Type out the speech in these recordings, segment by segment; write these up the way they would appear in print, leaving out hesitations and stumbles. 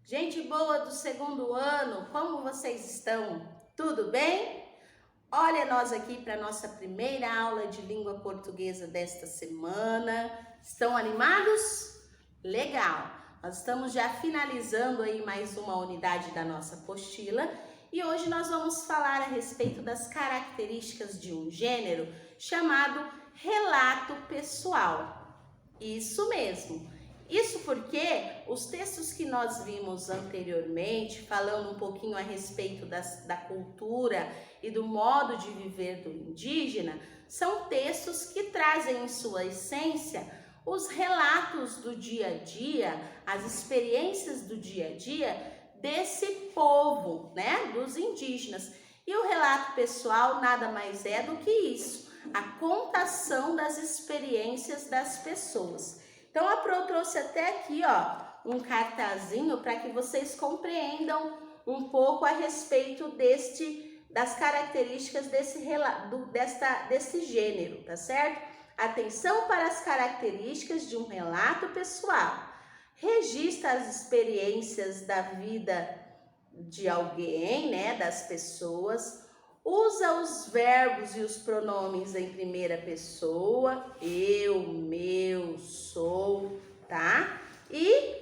Gente boa do segundo ano, como vocês estão? Tudo bem? Olha nós aqui para a nossa primeira aula de língua portuguesa desta semana. Estão animados? Legal! Nós estamos já finalizando aí mais uma unidade da nossa apostila e hoje nós vamos falar a respeito das características de um gênero chamado relato pessoal. Isso mesmo! Isso porque os textos que nós vimos anteriormente, falando um pouquinho a respeito da cultura e do modo de viver do indígena, são textos que trazem em sua essência os relatos do dia a dia, as experiências do dia a dia desse povo, né, dos indígenas. E o relato pessoal nada mais é do que isso, a contação das experiências das pessoas. Então, a Pro trouxe até aqui, ó, um cartazinho para que vocês compreendam um pouco a respeito das características desse gênero, tá certo? Atenção para as características de um relato pessoal. Registra as experiências da vida de alguém, né, das pessoas. Usa os verbos e os pronomes em primeira pessoa, eu, meu, sou, tá? E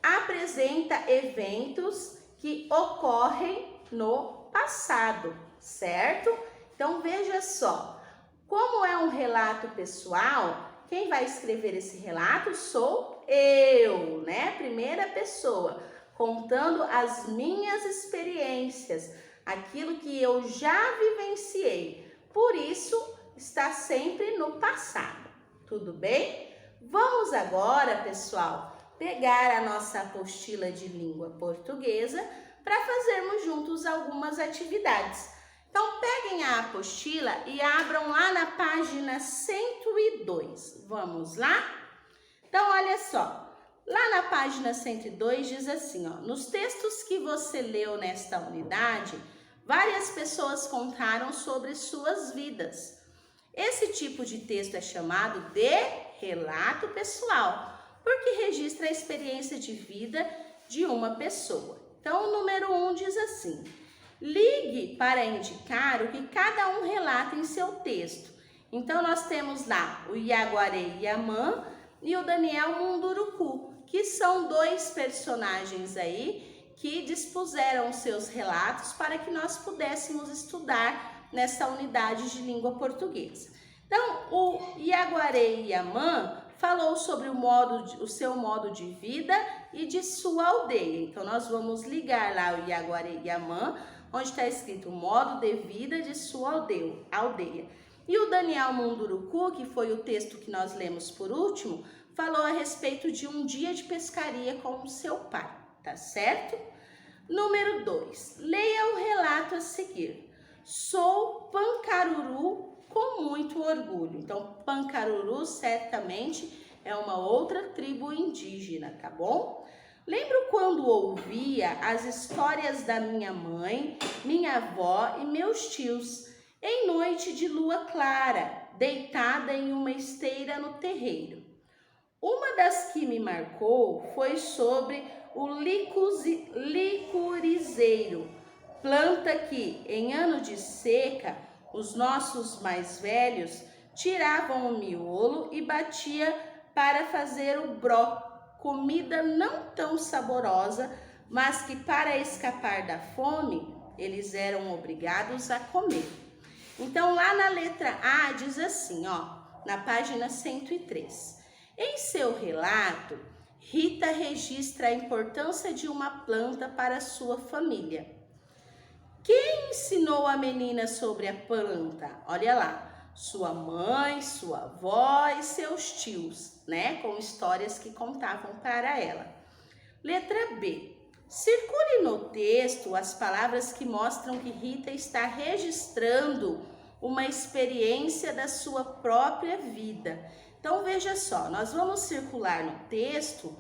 apresenta eventos que ocorrem no passado, certo? Então veja só, como é um relato pessoal, quem vai escrever esse relato sou eu, né? Primeira pessoa, contando as minhas experiências, aquilo que eu já vivenciei, por isso está sempre no passado, tudo bem? Vamos agora, pessoal, pegar a nossa apostila de língua portuguesa para fazermos juntos algumas atividades. Então, peguem a apostila e abram lá na página 102. Vamos lá? Então, olha só. Lá na página 102 diz assim, ó, nos textos que você leu nesta unidade, várias pessoas contaram sobre suas vidas. Esse tipo de texto é chamado de relato pessoal, porque registra a experiência de vida de uma pessoa. Então, o número 1 diz assim, ligue para indicar o que cada um relata em seu texto. Então, nós temos lá o Iaguaré Iamã e o Daniel Munduruku, que são dois personagens aí que dispuseram seus relatos para que nós pudéssemos estudar nessa unidade de língua portuguesa. Então, o Iaguaré Iamã falou sobre o seu modo de vida e de sua aldeia. Então, nós vamos ligar lá o Iaguaré Iamã, onde está escrito o modo de vida de sua aldeia. E o Daniel Munduruku, que foi o texto que nós lemos por último, falou a respeito de um dia de pescaria com o seu pai, tá certo? Número 2, leia o relato a seguir. Sou Pancaruru com muito orgulho. Então, Pancaruru certamente é uma outra tribo indígena, tá bom? Lembro quando ouvia as histórias da minha mãe, minha avó e meus tios, em noite de lua clara, deitada em uma esteira no terreiro. Uma das que me marcou foi sobre o licurizeiro, planta que, em ano de seca, os nossos mais velhos tiravam o miolo e batia para fazer o bró, comida não tão saborosa, mas que para escapar da fome, eles eram obrigados a comer. Então, lá na letra A diz assim, ó, na página 103. Em seu relato, Rita registra a importância de uma planta para sua família. Quem ensinou a menina sobre a planta? Olha lá, sua mãe, sua avó e seus tios, né? Com histórias que contavam para ela. Letra B. Circule no texto as palavras que mostram que Rita está registrando uma experiência da sua própria vida. Então, veja só, nós vamos circular no texto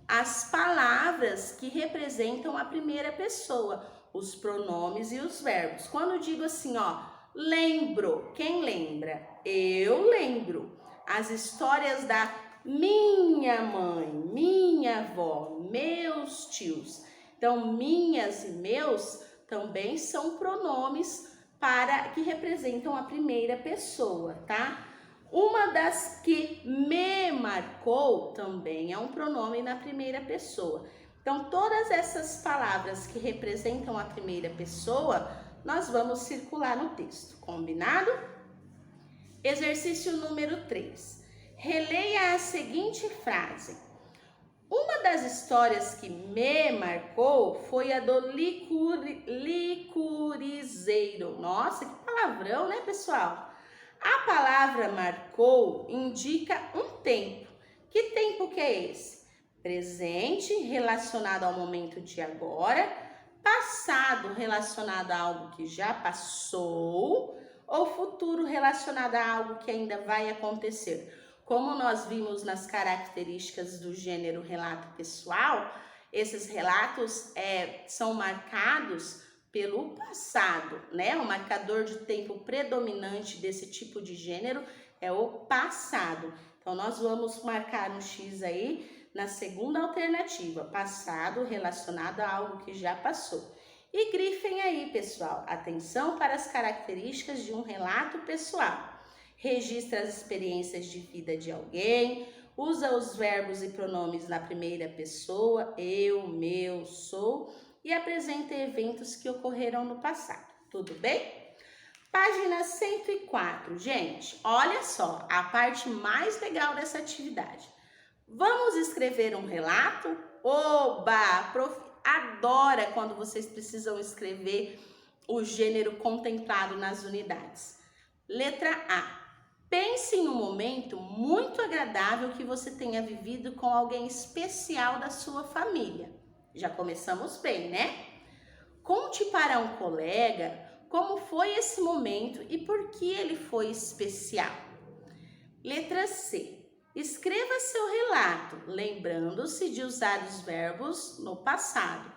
as palavras que representam a primeira pessoa, os pronomes e os verbos. Quando digo assim, ó, lembro, quem lembra? Eu lembro. As histórias da minha mãe, minha avó, meus tios. Então, minhas e meus também são pronomes que representam a primeira pessoa, tá? Uma das que me marcou também é um pronome na primeira pessoa. Então, todas essas palavras que representam a primeira pessoa, nós vamos circular no texto, combinado? Exercício número 3. Releia a seguinte frase. Uma das histórias que me marcou foi a do licurizeiro. Nossa, que palavrão, né, pessoal? A palavra marcou indica um tempo. Que tempo que é esse? Presente, relacionado ao momento de agora. Passado, relacionado a algo que já passou. Ou futuro, relacionado a algo que ainda vai acontecer. Como nós vimos nas características do gênero relato pessoal, esses relatos são marcados pelo passado, né? O marcador de tempo predominante desse tipo de gênero é o passado. Então, nós vamos marcar um X aí na segunda alternativa, passado relacionado a algo que já passou. E grifem aí, pessoal, atenção para as características de um relato pessoal. Registra as experiências de vida de alguém, usa os verbos e pronomes na primeira pessoa, eu, meu, sou, e apresenta eventos que ocorreram no passado. Tudo bem? Página 104. Gente, olha só, a parte mais legal dessa atividade. Vamos escrever um relato? Oba! Prof. Adora quando vocês precisam escrever o gênero contemplado nas unidades. Letra A. Pense em um momento muito agradável que você tenha vivido com alguém especial da sua família. Já começamos bem, né? Conte para um colega como foi esse momento e por que ele foi especial. Letra C. Escreva seu relato, lembrando-se de usar os verbos no passado.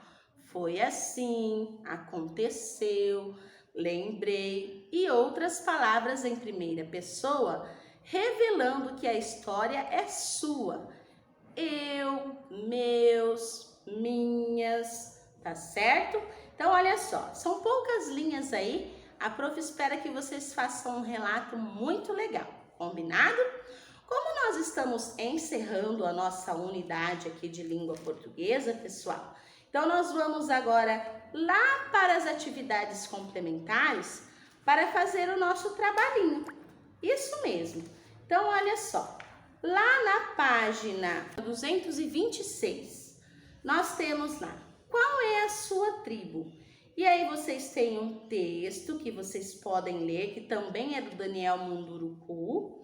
Foi assim, aconteceu, lembrei e outras palavras em primeira pessoa, revelando que a história é sua. Eu, meus, minhas, tá certo? Então, olha só, são poucas linhas aí. A prof espera que vocês façam um relato muito legal, combinado? Como nós estamos encerrando a nossa unidade aqui de língua portuguesa, pessoal, então nós vamos agora lá para as atividades complementares para fazer o nosso trabalhinho. Isso mesmo. Então, olha só, lá na página 226, nós temos lá, qual é a sua tribo? E aí vocês têm um texto que vocês podem ler, que também é do Daniel Munduruku,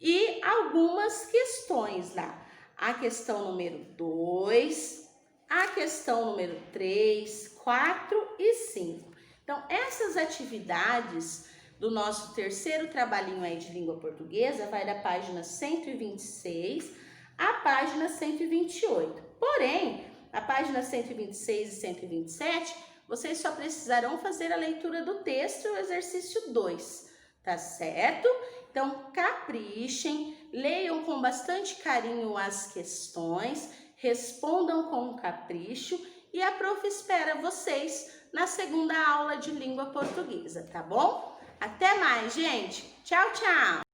e algumas questões lá. A questão número 2, a questão número 3, 4 e 5. Então, essas atividades do nosso terceiro trabalhinho aí de língua portuguesa vai da página 126 à página 128. Porém, a página 126 e 127, vocês só precisarão fazer a leitura do texto e o exercício 2, tá certo? Então, caprichem, leiam com bastante carinho as questões, respondam com capricho e a prof espera vocês na segunda aula de língua portuguesa, tá bom? Até mais, gente! Tchau, tchau!